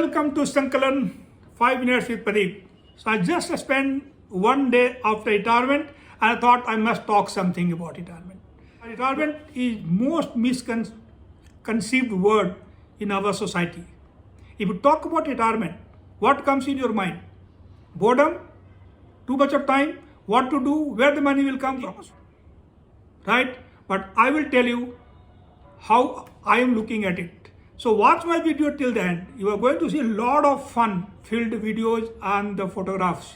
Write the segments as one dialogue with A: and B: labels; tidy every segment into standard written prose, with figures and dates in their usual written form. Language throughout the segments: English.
A: Welcome to Sankalan 5 Minutes with Pradeep. So I just spent one day after retirement and I thought I must talk something about retirement. Retirement is most misconceived word in our society. If you talk about retirement, what comes in your mind? Boredom? Too much of time? What to do? Where the money will come from? Right? But I will tell you how I am looking at it. So watch my video till the end. You are going to see a lot of fun filled videos and the photographs,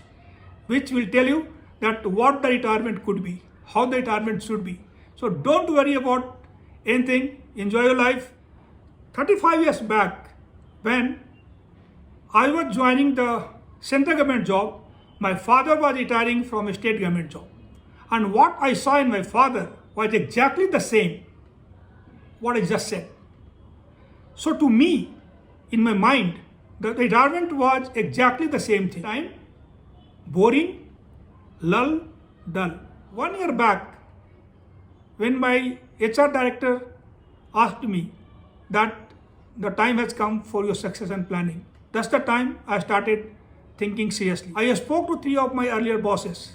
A: which will tell you that what the retirement could be, how the retirement should be. So don't worry about anything. Enjoy your life. 35 years back, when I was joining the central government job, my father was retiring from a state government job. And what I saw in my father was exactly the same, what I just said. So to me, in my mind, the retirement was exactly the same thing. Time, boring, lull, dull. 1 year back, when my HR director asked me that the time has come for your succession planning, that's the time I started thinking seriously. I spoke to 3 of my earlier bosses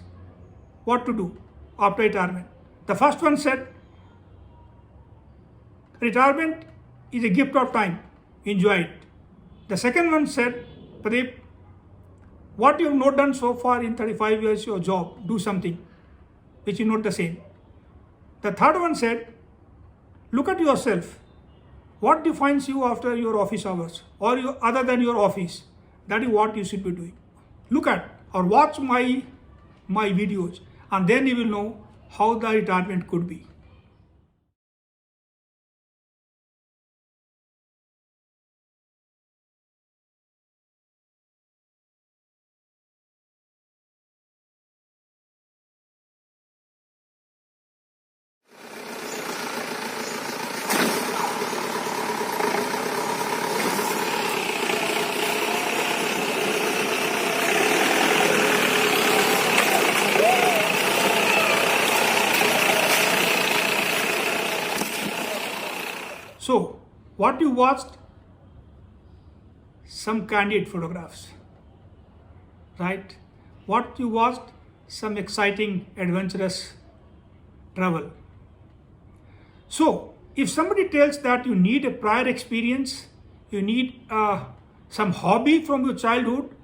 A: what to do after retirement. The first one said, retirement is a gift of time, enjoy it. The second one said, Pradeep, what you have not done so far in 35 years your job, do something which is not the same. The third one said, look at yourself. What defines you after your office hours or other than your office? That is what you should be doing. Look at or watch my videos and then you will know how the retirement could be. So, what you watched? Some candid photographs, right? What you watched? Some exciting, adventurous travel. So, if somebody tells that you need a prior experience, you need some hobby from your childhood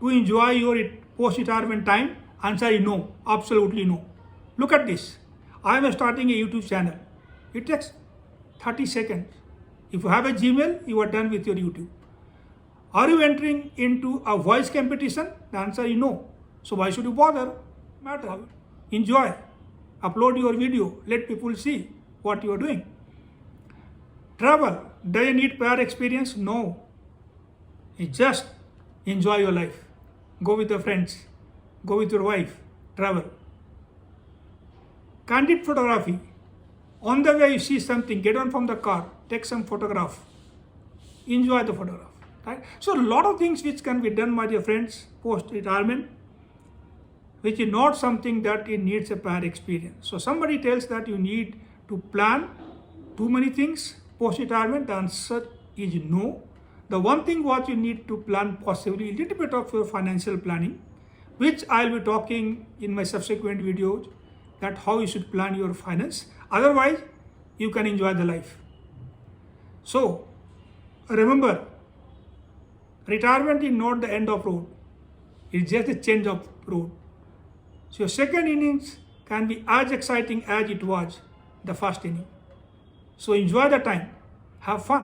A: to enjoy your post-retirement time, answer is no, absolutely no. Look at this. I am starting a YouTube channel. It takes 30 seconds. If you have a Gmail, you are done with your YouTube. Are you entering into a voice competition? The answer is no. So why should you bother? Matter. Enjoy. Upload your video. Let people see what you are doing. Travel. Do you need prior experience? No. It's just enjoy your life. Go with your friends. Go with your wife. Travel. Candid photography. On the way you see something, get on from the car, take some photograph, enjoy the photograph, right? So a lot of things which can be done, my dear friends, post-retirement, which is not something that it needs a prior experience. So somebody tells that you need to plan too many things post-retirement, the answer is no. The one thing what you need to plan possibly a little bit of your financial planning, which I'll be talking in my subsequent videos, that how you should plan your finance. Otherwise, you can enjoy the life. So, remember, retirement is not the end of road. It's just a change of road. So, your second innings can be as exciting as it was the first inning. So, enjoy the time. Have fun.